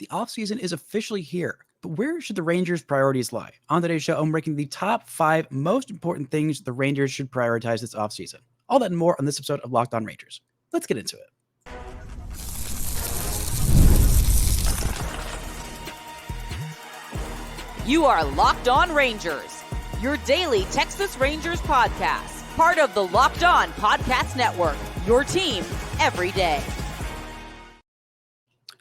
The offseason is officially here, but where should the Rangers' priorities lie? On today's show, I'm ranking the top 5 most important things the Rangers should prioritize this offseason. All that and more on this episode of Locked On Rangers. Let's get into it. You are Locked On Rangers, your daily Texas Rangers podcast, part of the Locked On Podcast Network, your team every day.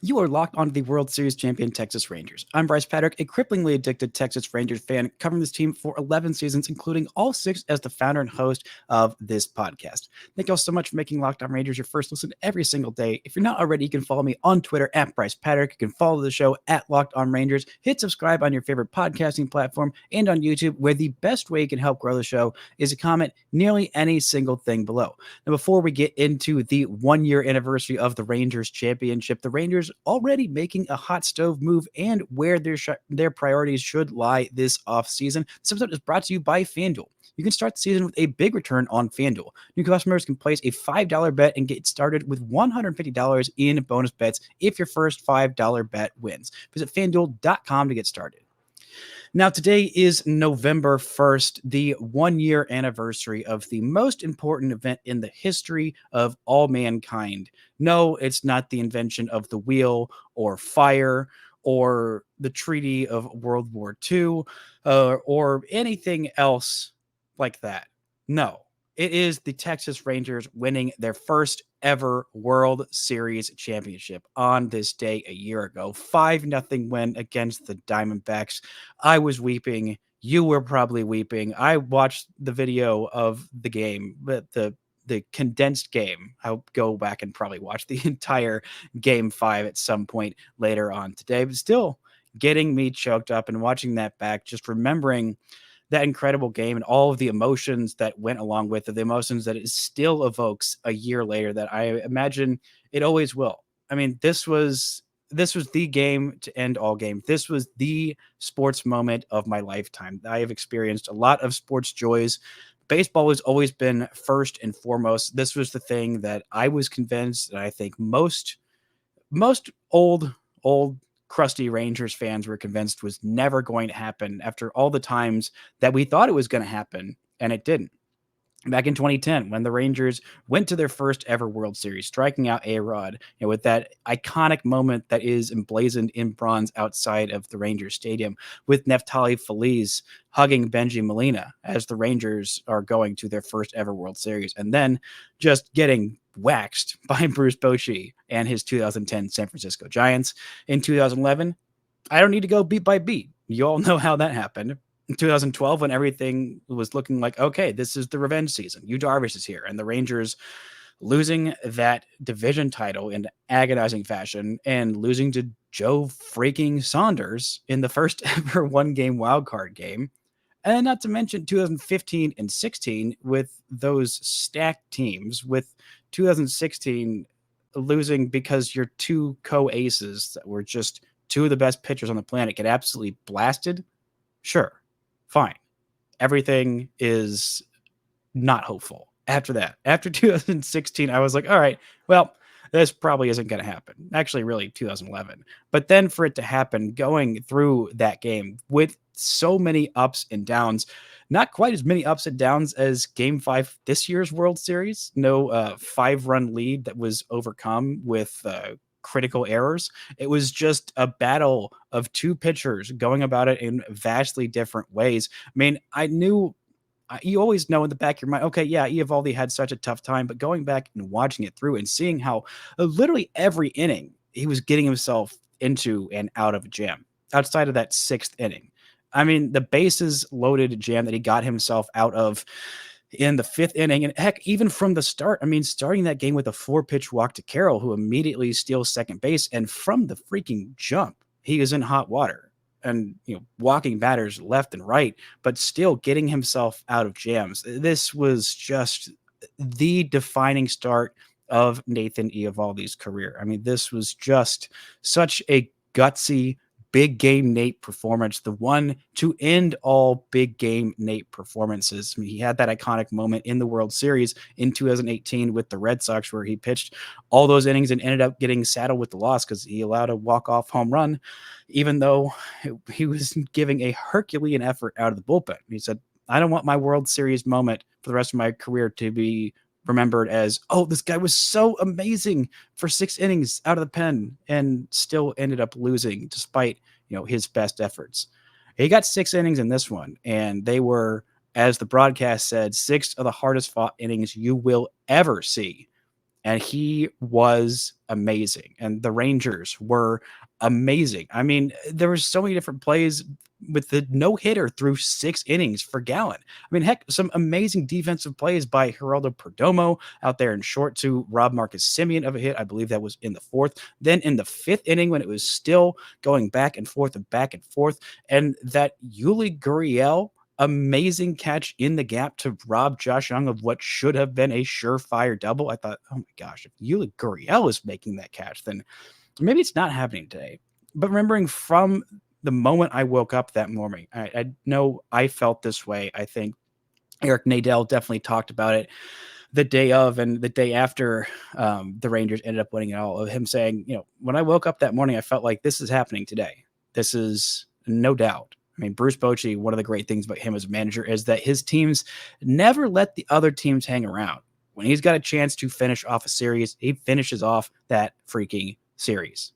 You are locked onto the World Series champion Texas Rangers. I'm Bryce Patrick, a cripplingly addicted Texas Rangers fan, covering this team for 11 seasons, including all 6 as the founder and host of this podcast. Thank you all so much for making Locked On Rangers your first listen every single day. If you're not already, you can follow me on Twitter at Bryce Patrick. You can follow the show at Locked On Rangers. Hit subscribe on your favorite podcasting platform and on YouTube, where the best way you can help grow the show is to comment nearly any single thing below. Now, before we get into the 1-year anniversary of the Rangers championship, the Rangers already making a hot stove move and where their priorities should lie this offseason. This episode is brought to you by FanDuel. You can start the season with a big return on FanDuel. New customers can place a $5 bet and get started with $150 in bonus bets if your first $5 bet wins. Visit FanDuel.com to get started. Now, today is November 1st, the 1-year anniversary of the most important event in the history of all mankind. No, it's not the invention of the wheel or fire or the Treaty of World War II or anything else like that. No, it is the Texas Rangers winning their first ever World Series championship on this day a year ago. 5-0 win against the Diamondbacks. I was weeping. You were probably weeping. I watched the video of the game, the condensed game. I'll go back and probably watch the entire Game 5 at some point later on today, but still getting me choked up and watching that back, just remembering that incredible game and all of the emotions that went along with it, the emotions that it still evokes a year later that I imagine it always will. I mean, this was the game to end all games. This was the sports moment of my lifetime. I have experienced a lot of sports joys. Baseball has always been first and foremost. This was the thing that I was convinced, and I think most old crusty Rangers fans were convinced was never going to happen after all the times that we thought it was going to happen, and it didn't. Back in 2010, when the Rangers went to their first ever World Series, striking out A-Rod, with that iconic moment that is emblazoned in bronze outside of the Rangers Stadium, with Neftali Feliz hugging Benji Molina as the Rangers are going to their first ever World Series, and then just getting waxed by Bruce Bochy and his 2010 San Francisco Giants. In 2011, I don't need to go beat by beat. You all know how that happened. In 2012, when everything was looking like, okay, this is the revenge season. Yu Darvish is here, and the Rangers losing that division title in agonizing fashion and losing to Joe freaking Saunders in the first ever one-game wildcard game. And not to mention 2015 and 16 with those stacked teams, with 2016 losing because your 2 co-aces that were just 2 of the best pitchers on the planet get absolutely blasted. Sure. Fine. Everything is not hopeful after that. After 2016, I was like, all right, well, this probably isn't going to happen. Actually, really 2011. But then for it to happen, going through that game with so many ups and downs, not quite as many ups and downs as Game 5 this year's World Series. No 5-run lead that was overcome with critical errors. It was just a battle of 2 pitchers going about it in vastly different ways. I mean, I knew, you always know in the back of your mind, okay, yeah, Eovaldi had such a tough time, but going back and watching it through and seeing how literally every inning he was getting himself into and out of a jam outside of that 6th inning. I mean, the bases loaded jam that he got himself out of in the 5th inning, and heck, even from the start, I mean, starting that game with a 4-pitch walk to Carroll, who immediately steals second base, and from the freaking jump, he is in hot water and, walking batters left and right, but still getting himself out of jams. This was just the defining start of Nathan Eovaldi's career. I mean, this was just such a gutsy, big game Nate performance, the one to end all big game Nate performances. I mean, he had that iconic moment in the World Series in 2018 with the Red Sox where he pitched all those innings and ended up getting saddled with the loss because he allowed a walk-off home run, even though he was giving a Herculean effort out of the bullpen. He said, I don't want my World Series moment for the rest of my career to be remembered as, oh, this guy was so amazing for 6 innings out of the pen and still ended up losing despite, his best efforts. He got 6 innings in this one, and they were, as the broadcast said, 6 of the hardest fought innings you will ever see. And he was amazing. And the Rangers were amazing. I mean, there were so many different plays with the no-hitter through 6 innings for Gallen. I mean, heck, some amazing defensive plays by Geraldo Perdomo out there in short to rob Marcus Semien of a hit. I believe that was in the 4th. Then in the 5th inning when it was still going back and forth, and that Yuli Gurriel amazing catch in the gap to rob Josh Young of what should have been a surefire double. I thought, oh my gosh, if Yuli Gurriel is making that catch, then maybe it's not happening today. But remembering from the moment I woke up that morning, I know I felt this way. I think Eric Nadel definitely talked about it the day of and the day after the Rangers ended up winning it all, of him saying, when I woke up that morning, I felt like this is happening today. This is no doubt. I mean, Bruce Bochy, one of the great things about him as a manager is that his teams never let the other teams hang around. When he's got a chance to finish off a series, he finishes off that freaking series.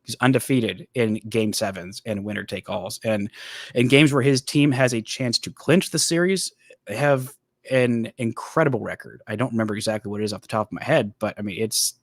He's undefeated in game 7s and winner take alls. And in games where his team has a chance to clinch the series, they have an incredible record. I don't remember exactly what it is off the top of my head, but I mean, it's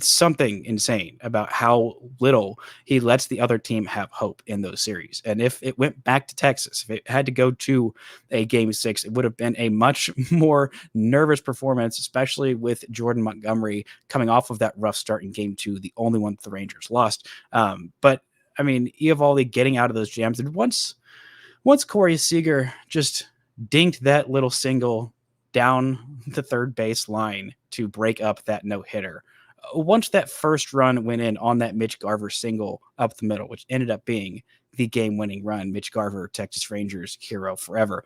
something insane about how little he lets the other team have hope in those series. And if it went back to Texas, if it had to go to a game 6, it would have been a much more nervous performance, especially with Jordan Montgomery coming off of that rough start in game 2, the only one the Rangers lost. But I mean, Eovaldi getting out of those jams. And once Corey Seager just dinked that little single down the third base line to break up that no-hitter, once that first run went in on that Mitch Garver single up the middle, which ended up being the game-winning run, Mitch Garver, Texas Rangers hero forever.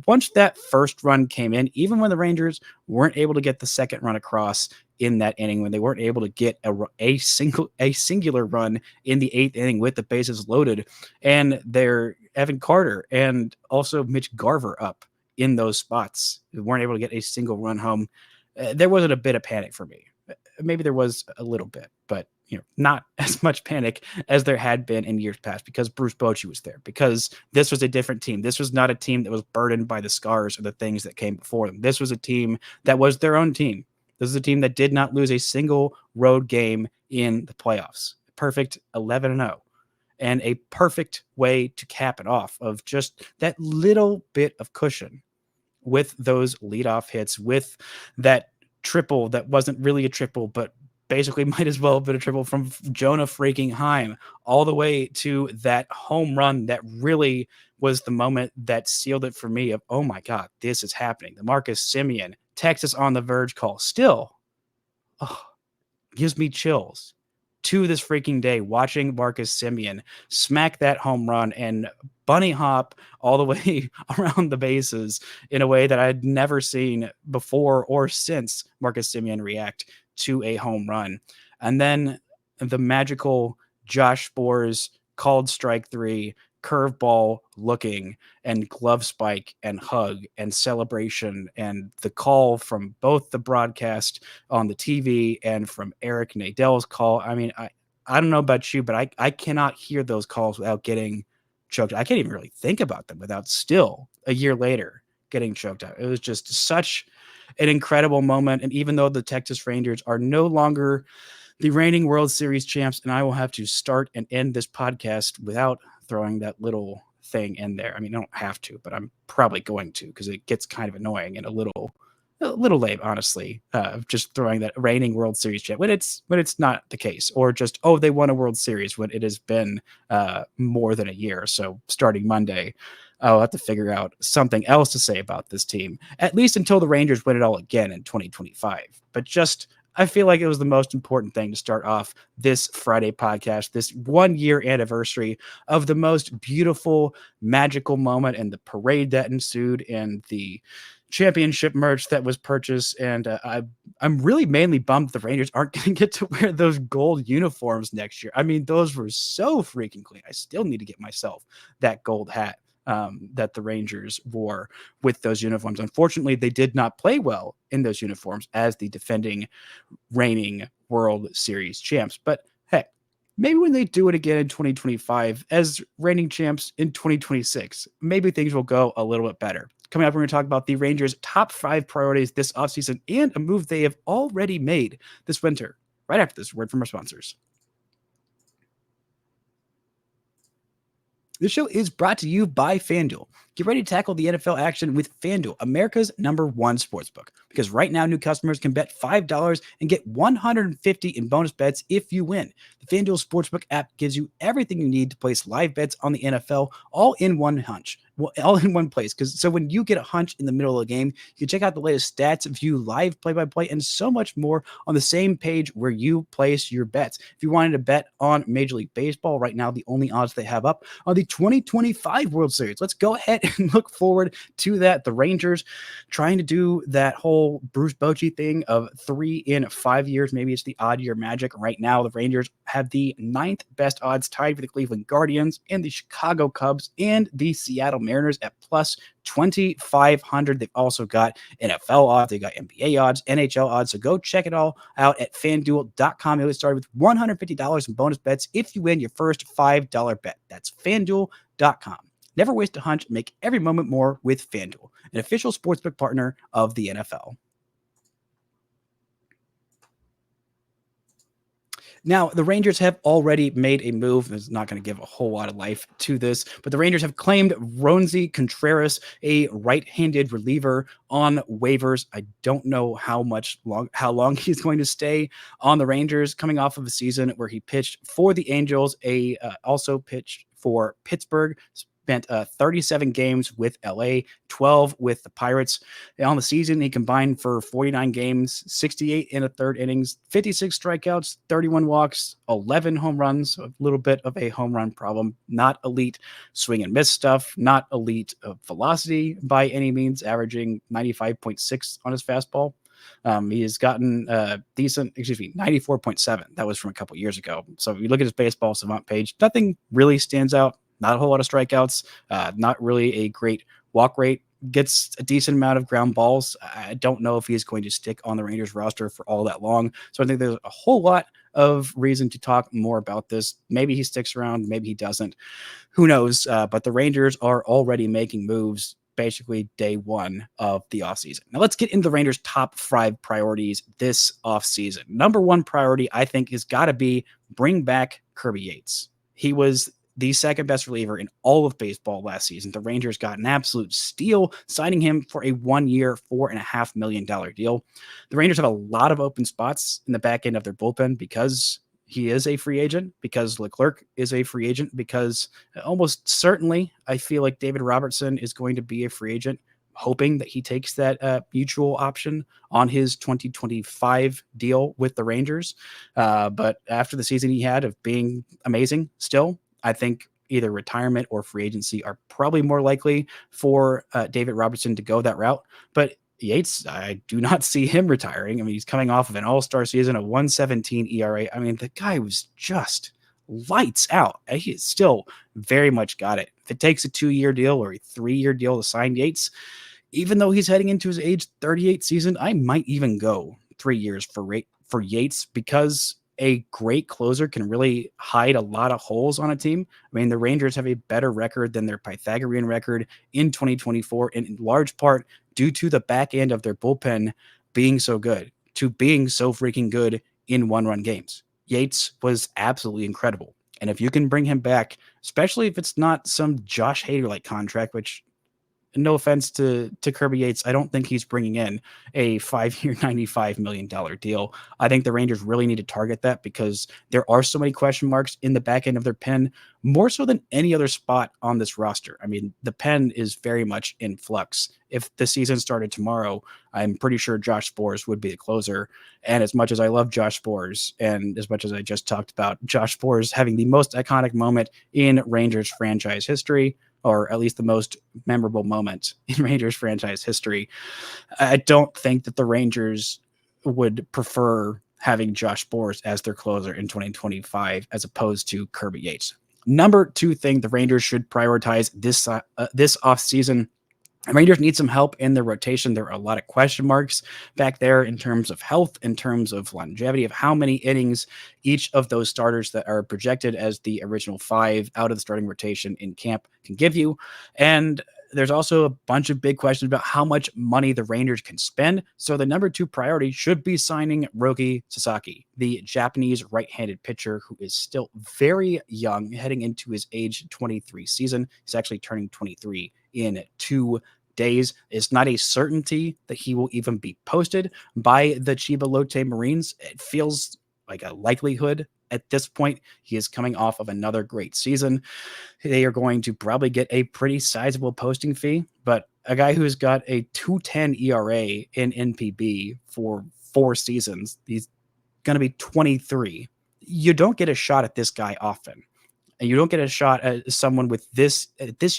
Once that first run came in, even when the Rangers weren't able to get the second run across in that inning, when they weren't able to get a singular run in the 8th inning with the bases loaded, and their Evan Carter and also Mitch Garver up in those spots, they weren't able to get a single run home. There wasn't a bit of panic for me. Maybe there was a little bit, but not as much panic as there had been in years past, because Bruce Bochy was there, because this was a different team. This was not a team that was burdened by the scars of the things that came before them. This was a team that was their own team. This is a team that did not lose a single road game in the playoffs. Perfect 11-0. And a perfect way to cap it off, of just that little bit of cushion with those leadoff hits, with that triple that wasn't really a triple, but basically might as well have been a triple from Jonah freaking Heim, all the way to that home run that really was the moment that sealed it for me of, oh my God, this is happening. The Marcus Semien, Texas on the verge call still gives me chills to this freaking day, watching Marcus Semien smack that home run and bunny hop all the way around the bases in a way that I'd never seen before or since Marcus Semien react to a home run. And then the magical Josh Sborz called strike 3, curveball looking, and glove spike and hug and celebration, and the call from both the broadcast on the TV and from Eric Nadel's call. I mean, I don't know about you, but I cannot hear those calls without getting choked. I can't even really think about them without still a year later getting choked out. It was just such an incredible moment. And even though the Texas Rangers are no longer the reigning World Series champs, and I will have to start and end this podcast without throwing that little thing in there. I mean, I don't have to, but I'm probably going to, because it gets kind of annoying and a little lame, honestly, just throwing that reigning World Series champ when it's not the case, or just, oh, they won a World Series when it has been more than a year. So starting Monday, I'll have to figure out something else to say about this team, at least until the Rangers win it all again in 2025. But just I feel like it was the most important thing to start off this Friday podcast, this 1 year anniversary of the most beautiful, magical moment and the parade that ensued and the championship merch that was purchased. And I'm really mainly bummed the Rangers aren't going to get to wear those gold uniforms next year. I mean, those were so freaking clean. I still need to get myself that gold hat that the Rangers wore with those uniforms. Unfortunately, they did not play well in those uniforms as the defending reigning World Series champs. But hey, maybe when they do it again in 2025 as reigning champs in 2026, maybe things will go a little bit better. Coming up, we're going to talk about the Rangers' top 5 priorities this offseason and a move they have already made this winter, right after this word from our sponsors. This show is brought to you by FanDuel. Get ready to tackle the NFL action with FanDuel, America's #1 sportsbook. Because right now, new customers can bet $5 and get $150 in bonus bets if you win. The FanDuel Sportsbook app gives you everything you need to place live bets on the NFL all in one place. So when you get a hunch in the middle of the game, you can check out the latest stats, view live play-by-play, and so much more on the same page where you place your bets. If you wanted to bet on Major League Baseball, right now the only odds they have up are the 2025 World Series. Let's go ahead and look forward to that. The Rangers trying to do that whole Bruce Bochy thing of 3 in 5 years. Maybe it's the odd year magic. Right now, the Rangers have the 9th best odds, tied for the Cleveland Guardians and the Chicago Cubs and the Seattle Mariners at plus 2,500. They've also got NFL odds, they got NBA odds, NHL odds. So go check it all out at FanDuel.com. You'll get started with $150 in bonus bets if you win your first $5 bet. That's FanDuel.com. Never waste a hunch. Make every moment more with FanDuel, an official sportsbook partner of the NFL. Now, the Rangers have already made a move. It's not going to give a whole lot of life to this, but the Rangers have claimed Roansy Contreras, a right-handed reliever, on waivers. I don't know how long he's going to stay on the Rangers, coming off of a season where he pitched for the Angels, also pitched for Pittsburgh, spent 37 games with LA, 12 with the Pirates. On the season, he combined for 49 games, 68 in a third innings, 56 strikeouts, 31 walks, 11 home runs, a little bit of a home run problem. Not elite swing and miss stuff, not elite velocity by any means, averaging 95.6 on his fastball. He has gotten decent, 94.7. That was from a couple years ago. So if you look at his baseball savant page, nothing really stands out. Not a whole lot of strikeouts, not really a great walk rate, gets a decent amount of ground balls. I don't know if he's going to stick on the Rangers roster for all that long. So I think there's a whole lot of reason to talk more about this. Maybe he sticks around, maybe he doesn't. Who knows? But the Rangers are already making moves basically day one of the offseason. Now let's get into the Rangers' top 5 priorities this offseason. Number 1 priority, I think, has got to be bring back Kirby Yates. He was the second best reliever in all of baseball last season. The Rangers got an absolute steal, signing him for a 1-year, $4.5 million deal. The Rangers have a lot of open spots in the back end of their bullpen because he is a free agent, because Leclerc is a free agent, because almost certainly I feel like David Robertson is going to be a free agent, hoping that he takes that mutual option on his 2025 deal with the Rangers. But after the season he had of being amazing still, I think either retirement or free agency are probably more likely for David Robertson to go that route. But Yates, I do not see him retiring. I mean, he's coming off of an all-star season, a 1.17 ERA. I mean, the guy was just lights out. He's still very much got it. If it takes a 2-year deal or a 3-year deal to sign Yates, even though he's heading into his age 38 season, I might even go 3 years for Yates, because a great closer can really hide a lot of holes on a team. I mean, the Rangers have a better record than their Pythagorean record in 2024, in large part due to the back end of their bullpen being so good, to being so freaking good in 1-run games. Yates was absolutely incredible. And if you can bring him back, especially if it's not some Josh Hader-like contract, which no offense to Kirby Yates, I don't think he's bringing in a 5-year, $95 million deal. I think the Rangers really need to target that because there are so many question marks in the back end of their pen, more so than any other spot on this roster. I mean, the pen is very much in flux. If the season started tomorrow, I'm pretty sure Josh Sborz would be the closer. And as much as I love Josh Sborz, and as much as I just talked about Josh Sborz having the most iconic moment in Rangers franchise history, or at least the most memorable moment in Rangers franchise history, I don't think that the Rangers would prefer having Josh Sborz as their closer in 2025 as opposed to Kirby Yates. Number two thing the Rangers should prioritize this offseason. The Rangers need some help in their rotation. There are a lot of question marks back there in terms of health, in terms of longevity, of how many innings each of those starters that are projected as the original 5 out of the starting rotation in camp can give you. And there's also a bunch of big questions about how much money the Rangers can spend. So the number 2 priority should be signing Roki Sasaki, the Japanese right-handed pitcher who is still very young, heading into his age 23 season. He's actually turning 23 in 2 days. It's not a certainty that he will even be posted by the Chiba Lotte Marines. It feels like a likelihood at this point. He is coming off of another great season. They are going to probably get a pretty sizable posting fee, but a guy who's got a 2.10 ERA in NPB for 4 seasons, he's going to be 23. You don't get a shot at this guy often. And you don't get a shot at someone with this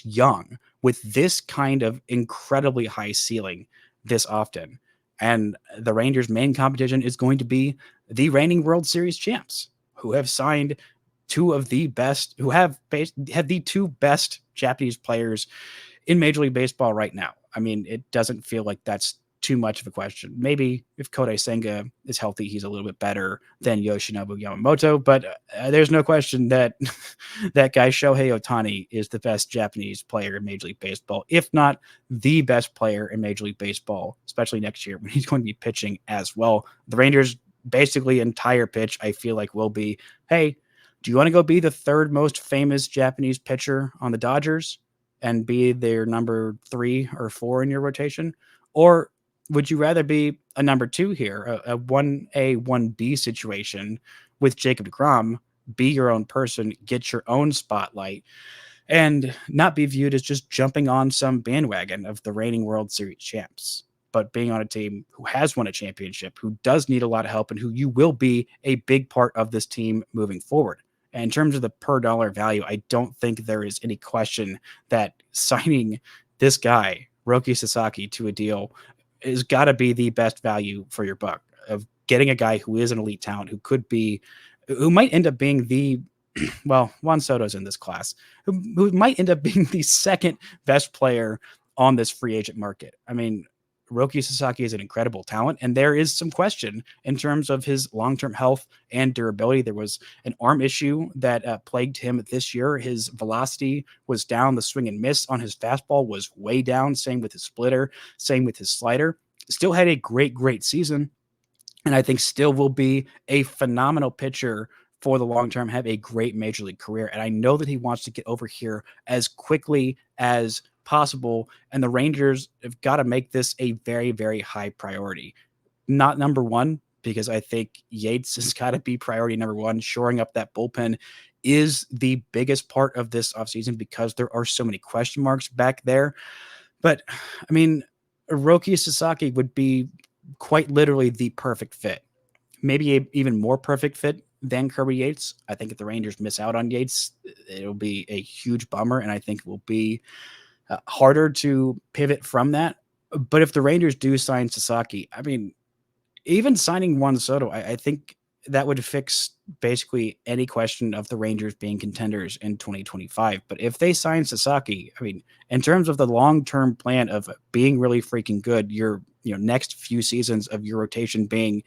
young, with this kind of incredibly high ceiling this often. And the Rangers' main competition is going to be the reigning World Series champs, who have signed 2 of the best, who have the 2 best Japanese players in Major League Baseball right now. I mean, it doesn't feel like that's too much of a question. Maybe if Kodai Senga is healthy, he's a little bit better than Yoshinobu Yamamoto, but there's no question that that guy Shohei Ohtani is the best Japanese player in Major League Baseball, if not the best player in Major League Baseball, especially next year when he's going to be pitching as well. The Rangers' basically entire pitch, I feel like, will be, hey, do you want to go be the 3rd most famous Japanese pitcher on the Dodgers and be their number 3 or 4 in your rotation? Or would you rather be a number 2 here, a 1A, 1B situation with Jacob deGrom, be your own person, get your own spotlight, and not be viewed as just jumping on some bandwagon of the reigning World Series champs, but being on a team who has won a championship, who does need a lot of help, and who you will be a big part of this team moving forward. And in terms of the per dollar value, I don't think there is any question that signing this guy, Roki Sasaki, to a deal is got to be the best value for your buck, of getting a guy who is an elite talent, who might end up being the, well, Juan Soto's in this class, who might end up being the 2nd best player on this free agent market. I mean, Roki Sasaki is an incredible talent, and there is some question in terms of his long-term health and durability. There was an arm issue that plagued him this year. His velocity was down. The swing and miss on his fastball was way down. Same with his splitter. Same with his slider. Still had a great season, and I think still will be a phenomenal pitcher for the long term, have a great Major League career. And I know that he wants to get over here as quickly as possible, and the Rangers have got to make this a very, very high priority. Not number 1, because I think Yates has got to be priority number 1. Shoring up that bullpen is the biggest part of this offseason because there are so many question marks back there. But I mean, Roki Sasaki would be quite literally the perfect fit. Maybe a even more perfect fit than Kirby Yates. I think if the Rangers miss out on Yates, it'll be a huge bummer, and I think it will be harder to pivot from that. But if the Rangers do sign Sasaki, I mean, even signing Juan Soto, I think that would fix basically any question of the Rangers being contenders in 2025. But if they sign Sasaki, I mean, in terms of the long-term plan of being really freaking good, your next few seasons of your rotation being,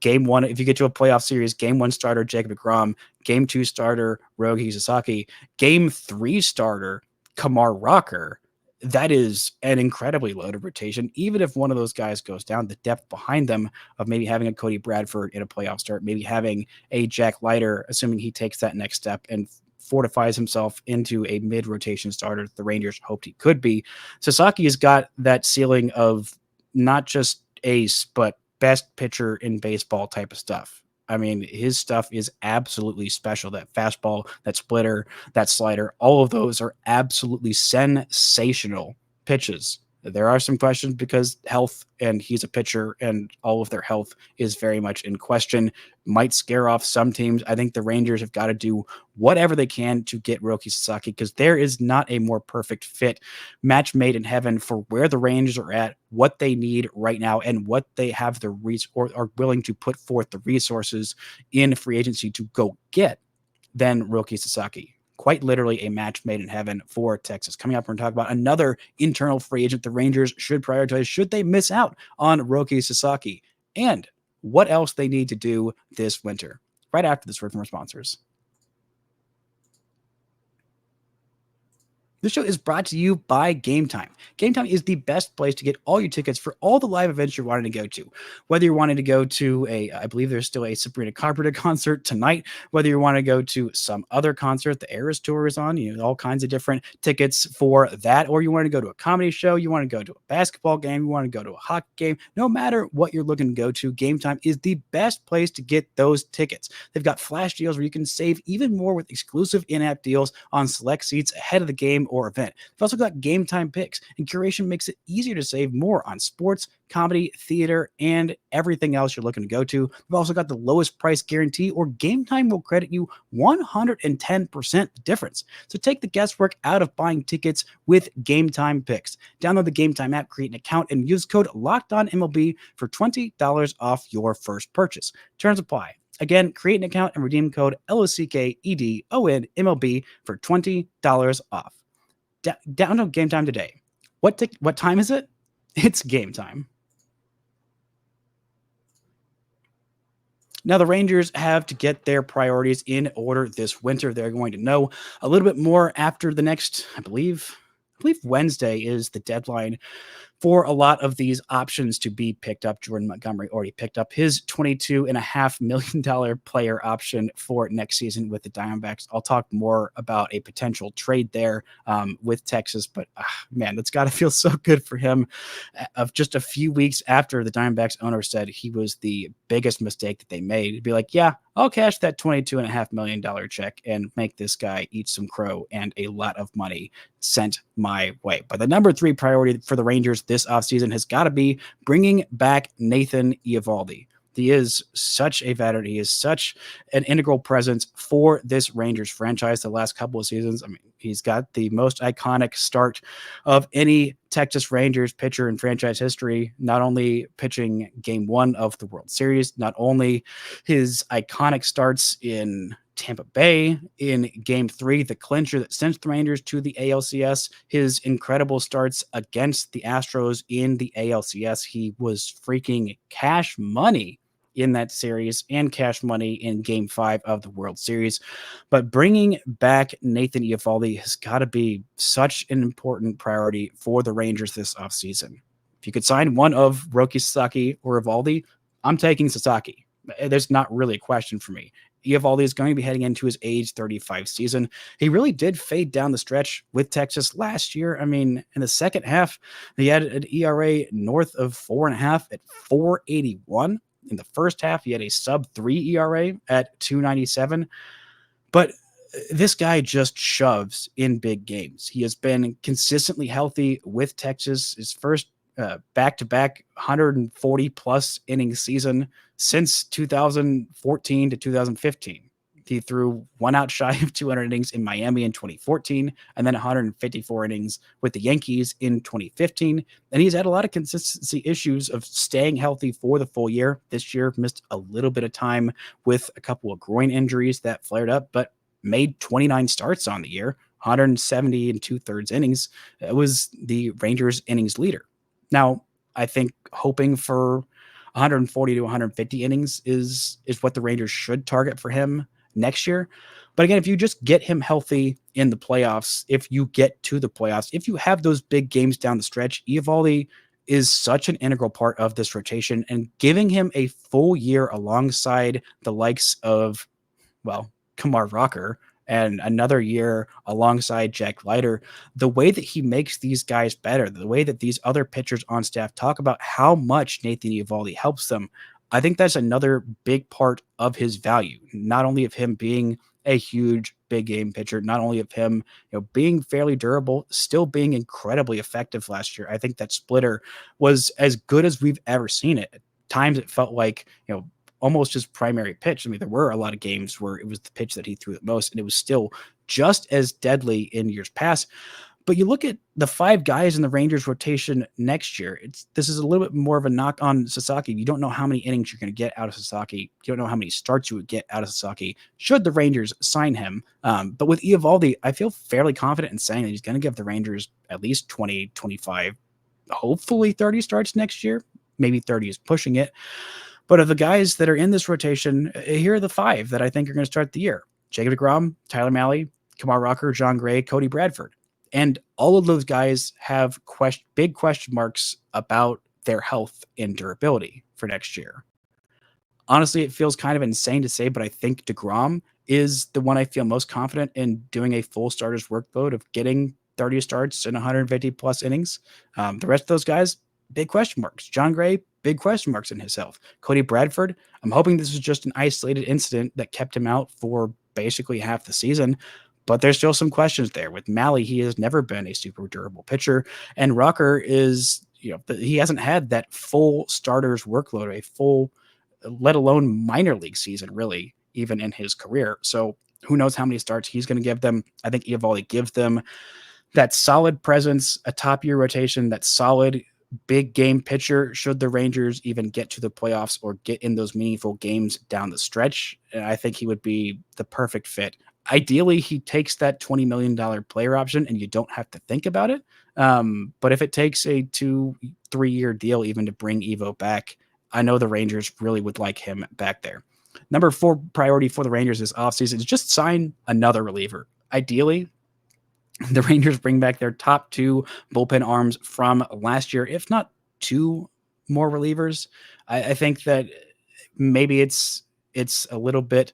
game 1, if you get to a playoff series, game 1 starter Jacob deGrom, game 2 starter Roki Sasaki, game 3 starter Kamar Rocker, that is an incredibly loaded rotation. Even if one of those guys goes down, the depth behind them of maybe having a Cody Bradford in a playoff start, maybe having a Jack Leiter, assuming he takes that next step and fortifies himself into a mid-rotation starter the Rangers hoped he could be. Sasaki has got that ceiling of not just ace, but best pitcher in baseball type of stuff. I mean, his stuff is absolutely special. That fastball, that splitter, that slider, all of those are absolutely sensational pitches. There are some questions because health, and he's a pitcher, and all of their health is very much in question. Might scare off some teams. I think the Rangers have got to do whatever they can to get Roki Sasaki, because there is not a more perfect fit, match made in heaven for where the Rangers are at, what they need right now, and what they have the or are willing to put forth the resources in free agency to go get than Roki Sasaki. Quite literally a match made in heaven for Texas. Coming up, we're going to talk about another internal free agent the Rangers should prioritize should they miss out on Roki Sasaki, and what else they need to do this winter. Right after this word from our sponsors. This show is brought to you by Gametime. Gametime is the best place to get all your tickets for all the live events you're wanting to go to. Whether you're wanting to go to I believe there's still a Sabrina Carpenter concert tonight, whether you want to go to some other concert, the Eras Tour is on, all kinds of different tickets for that, or you want to go to a comedy show, you want to go to a basketball game, you want to go to a hockey game, no matter what you're looking to go to, Gametime is the best place to get those tickets. They've got flash deals where you can save even more with exclusive in-app deals on select seats ahead of the game or event. They've also got Gametime picks, and curation makes it easier to save more on sports, comedy, theater, and everything else you're looking to go to. They've also got the lowest price guarantee, or Gametime will credit you 110% difference. So take the guesswork out of buying tickets with Gametime picks. Download the Gametime app, create an account, and use code LOCKEDONMLB for $20 off your first purchase. Terms apply. Again, create an account and redeem code LOCKEDONMLB for $20 off. Download Gametime today. What time is it? It's Gametime. Now, the Rangers have to get their priorities in order this winter. They're going to know a little bit more after the next, I believe Wednesday is the deadline for a lot of these options to be picked up. Jordan Montgomery already picked up his $22.5 million player option for next season with the Diamondbacks. I'll talk more about a potential trade there with Texas, but man, that's got to feel so good for him. Of just a few weeks after the Diamondbacks owner said he was the biggest mistake that they made, he'd be like, yeah, I'll cash that $22.5 million check and make this guy eat some crow and a lot of money sent my way. But the number 3 priority for the Rangers this offseason has got to be bringing back Nathan Eovaldi. He is such a veteran. He is such an integral presence for this Rangers franchise the last couple of seasons. I mean, he's got the most iconic start of any Texas Rangers pitcher in franchise history, not only pitching Game 1 of the World Series, not only his iconic starts in Tampa Bay in Game 3, the clincher that sent the Rangers to the ALCS, his incredible starts against the Astros in the ALCS. He was freaking cash money in that series and cash money in Game 5 of the World Series. But bringing back Nathan Eovaldi has got to be such an important priority for the Rangers this offseason. If you could sign one of Roki Sasaki or Eovaldi, I'm taking Sasaki. There's not really a question for me. Eovaldi is going to be heading into his age 35 season. He really did fade down the stretch with Texas last year. I mean, in the second half, he had an ERA north of 4.5 at 4.81. In the first half, he had a sub-3 ERA at 2.97. But this guy just shoves in big games. He has been consistently healthy with Texas. His first back-to-back 140-plus inning season since 2014 to 2015. He threw one out shy of 200 innings in Miami in 2014, and then 154 innings with the Yankees in 2015. And he's had a lot of consistency issues of staying healthy for the full year. This year, missed a little bit of time with a couple of groin injuries that flared up, but made 29 starts on the year, 170 and 2/3 innings. It was the Rangers innings leader. Now, I think hoping for 140 to 150 innings is what the Rangers should target for him next year. But again, if you just get him healthy in the playoffs, if you get to the playoffs, if you have those big games down the stretch, Eovaldi is such an integral part of this rotation, and giving him a full year alongside the likes of, well, Kumar Rocker and another year alongside Jack Leiter, the way that he makes these guys better, the way that these other pitchers on staff talk about how much Nathan Eovaldi helps them, I think that's another big part of his value, not only of him being a huge big game pitcher, not only of him, being fairly durable, still being incredibly effective last year. I think that splitter was as good as we've ever seen it. At times it felt like, almost his primary pitch. I mean, there were a lot of games where it was the pitch that he threw the most, and it was still just as deadly in years past. But you look at the 5 guys in the Rangers rotation next year, this is a little bit more of a knock on Sasaki. You don't know how many innings you're going to get out of Sasaki. You don't know how many starts you would get out of Sasaki should the Rangers sign him. But with Eovaldi, I feel fairly confident in saying that he's going to give the Rangers at least 20, 25, hopefully 30 starts next year. Maybe 30 is pushing it. But of the guys that are in this rotation, here are the 5 that I think are going to start the year. Jacob deGrom, Tyler Mahle, Kumar Rocker, John Gray, Cody Bradford. And all of those guys have big question marks about their health and durability for next year. Honestly, it feels kind of insane to say, but I think deGrom is the one I feel most confident in doing a full starter's workload of getting 30 starts and 150 plus innings. The rest of those guys, big question marks. John Gray, big question marks in his health. Cody Bradford, I'm hoping this was just an isolated incident that kept him out for basically half the season. But there's still some questions there. With Mahle, he has never been a super durable pitcher. And Rocker is, he hasn't had that full starter's workload, a full, let alone minor league season, really, even in his career. So who knows how many starts he's going to give them. I think Eovaldi gives them that solid presence, a top-year rotation, that solid big game pitcher should the Rangers even get to the playoffs or get in those meaningful games down the stretch. And I think he would be the perfect fit. Ideally, he takes that $20 million player option and you don't have to think about it. But if it takes a 2-3 year deal even to bring Evo back, I know the Rangers really would like him back there. Number 4 priority for the Rangers this offseason is just sign another reliever. Ideally, the Rangers bring back their top 2 bullpen arms from last year, if not 2 more relievers. I think that maybe it's a little bit,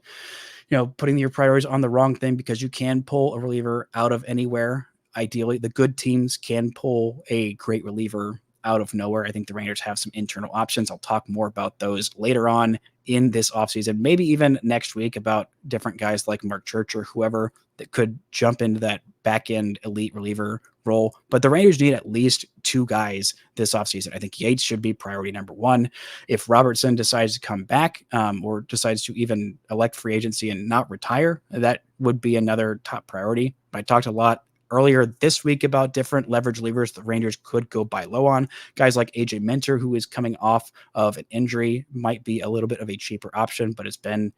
putting your priorities on the wrong thing, because you can pull a reliever out of anywhere. Ideally, the good teams can pull a great reliever out of nowhere. I think the Rangers have some internal options. I'll talk more about those later on in this offseason, maybe even next week, about different guys like Mark Church or whoever that could jump into that back end elite reliever role. But the Rangers need at least 2 guys this offseason. I think Yates should be priority number 1. If Robertson decides to come back or decides to even elect free agency and not retire, that would be another top priority. I talked a lot earlier this week about different leverage levers the Rangers could go buy low on. Guys like AJ Minter, who is coming off of an injury, might be a little bit of a cheaper option, but has been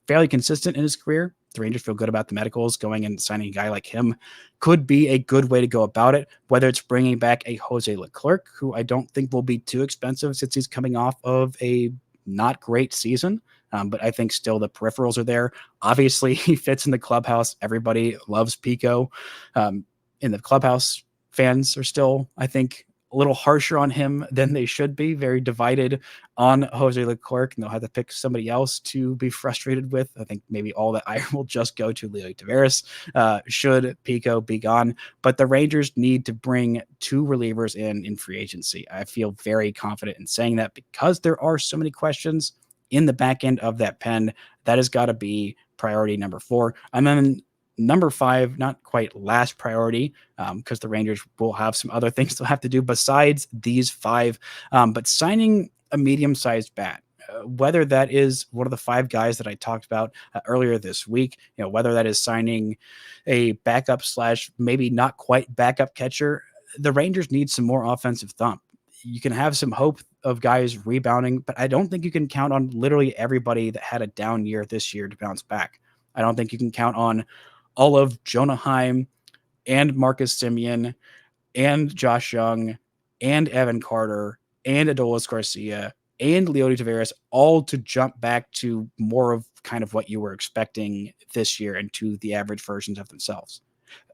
fairly consistent in his career. The Rangers feel good about the medicals. Going and signing a guy like him could be a good way to go about it, whether it's bringing back a Jose Leclerc, who I don't think will be too expensive since he's coming off of a not great season. But I think still the peripherals are there. Obviously, he fits in the clubhouse. Everybody loves Pico. In the clubhouse, fans are still, I think, a little harsher on him than they should be. Very divided on Jose Leclerc, and they'll have to pick somebody else to be frustrated with. I think maybe all that ire will just go to Leody Taveras should Pico be gone. But the Rangers need to bring 2 relievers in free agency. I feel very confident in saying that because there are so many questions in the back end of that pen. That has got to be priority number 4. And then number 5, not quite last priority, because the Rangers will have some other things they'll have to do besides these 5, but signing a medium-sized bat. Whether that is one of the 5 guys that I talked about earlier this week, whether that is signing a backup / maybe not quite backup catcher, the Rangers need some more offensive thump. You can have some hope of guys rebounding, but I don't think you can count on literally everybody that had a down year this year to bounce back. I don't think you can count on all of Jonah Heim and Marcus Semien and Josh Young and Evan Carter and Adolis Garcia and Leody Taveras all to jump back to more of kind of what you were expecting this year and to the average versions of themselves.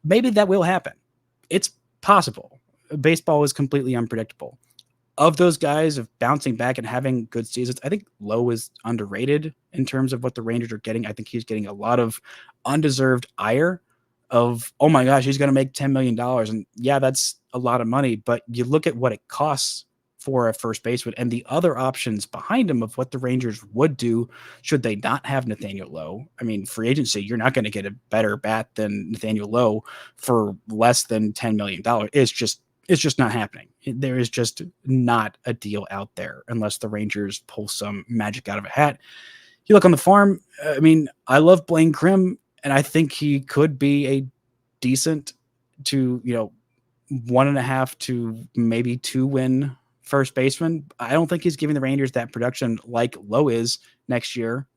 Maybe that will happen. It's possible. Baseball is completely unpredictable. of those guys of bouncing back and having good seasons, I think Lowe is underrated in terms of what the Rangers are getting. I think he's getting a lot of undeserved ire of, oh my gosh, he's going to make $10 million. And yeah, that's a lot of money, but you look at what it costs for a first baseman and the other options behind him of what the Rangers would do should they not have Nathaniel Lowe. I mean, free agency, you're not going to get a better bat than Nathaniel Lowe for less than $10 million. It's just not happening. There is just not a deal out there unless the Rangers pull some magic out of a hat. You look on the farm. I mean, I love Blaine Crim, and I think he could be a decent to, 1.5 to maybe 2 win first baseman. I don't think he's giving the Rangers that production like Lowe is next year.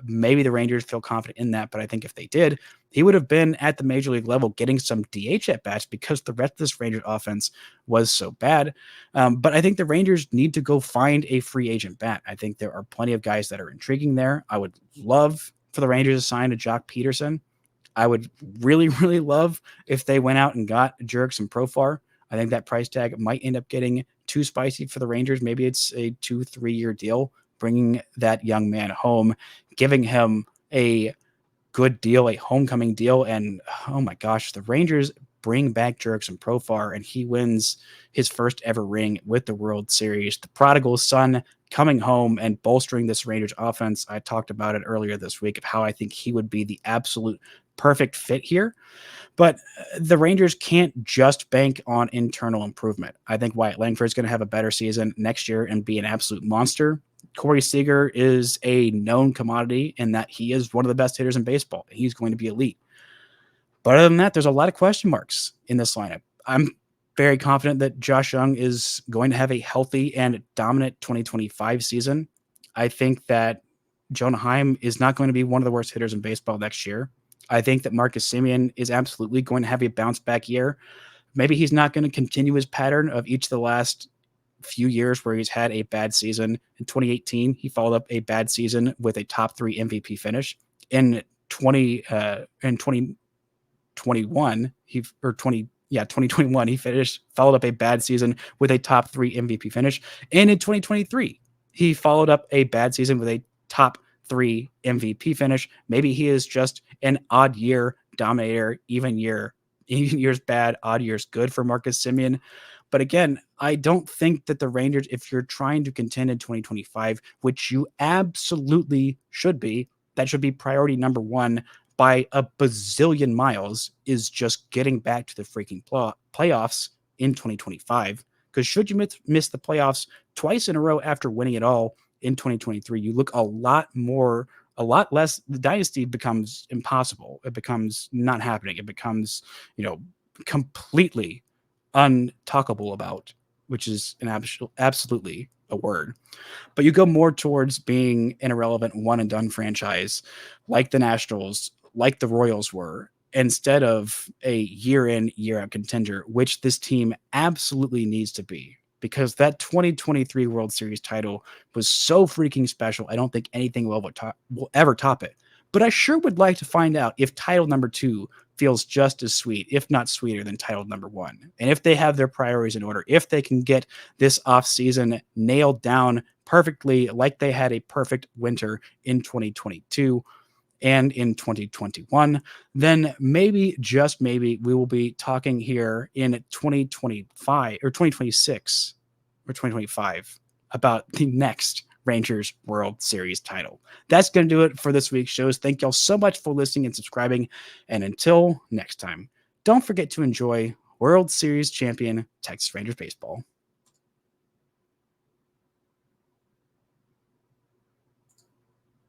Maybe the Rangers feel confident in that, but I think if they did, he would have been at the major league level getting some DH at bats because the rest of this Rangers offense was so bad. But I think the Rangers need to go find a free agent bat. I think there are plenty of guys that are intriguing there. I would love for the Rangers to sign a Jock Peterson. I would really, really love if they went out and got Jurickson Profar. I think that price tag might end up getting too spicy for the Rangers. Maybe it's a 2-3 year deal, bringing that young man home, giving him a good deal, a homecoming deal. And oh my gosh, the Rangers bring back Jurickson Profar and he wins his first ever ring with the World Series. The prodigal son coming home and bolstering this Rangers offense. I talked about it earlier this week of how I think he would be the absolute perfect fit here. But the Rangers can't just bank on internal improvement. I think Wyatt Langford is going to have a better season next year and be an absolute monster. Corey Seager is a known commodity in that he is one of the best hitters in baseball. He's going to be elite. But other than that, there's a lot of question marks in this lineup. I'm very confident that Josh Young is going to have a healthy and dominant 2025 season. I think that Jonah Heim is not going to be one of the worst hitters in baseball next year. I think that Marcus Semien is absolutely going to have a bounce back year. Maybe he's not going to continue his pattern of each of the last few years where he's had a bad season. In 2018, he followed up a bad season with a top 3 MVP finish. In 2021, 2021, he followed up a bad season with a top 3 MVP finish. And in 2023, he followed up a bad season with a top 3 MVP finish. Maybe he is just an odd year dominator, even years bad, odd years good for Marcus Semien. But again, I don't think that the Rangers, if you're trying to contend in 2025, which you absolutely should be, that should be priority number 1 by a bazillion miles, is just getting back to the freaking playoffs in 2025. Because should you miss the playoffs twice in a row after winning it all in 2023, you look a lot less. The dynasty becomes impossible. It becomes not happening. It becomes, completely untalkable about, which is an absolutely a word. But you go more towards being an irrelevant one and done franchise like the Nationals, like the Royals were, instead of a year in, year out contender, which this team absolutely needs to be. Because that 2023 World Series title was so freaking special. I don't think anything will ever top it. But I sure would like to find out if title number 2 feels just as sweet, if not sweeter, than title number 1. And if they have their priorities in order, if they can get this offseason nailed down perfectly, like they had a perfect winter in 2022 and in 2021, then maybe, just maybe, we will be talking here in 2025 or 2026 or 2025 about the next Rangers World Series title. That's going to do it for this week's shows. Thank y'all so much for listening and subscribing. And until next time, don't forget to enjoy World Series champion Texas Rangers baseball.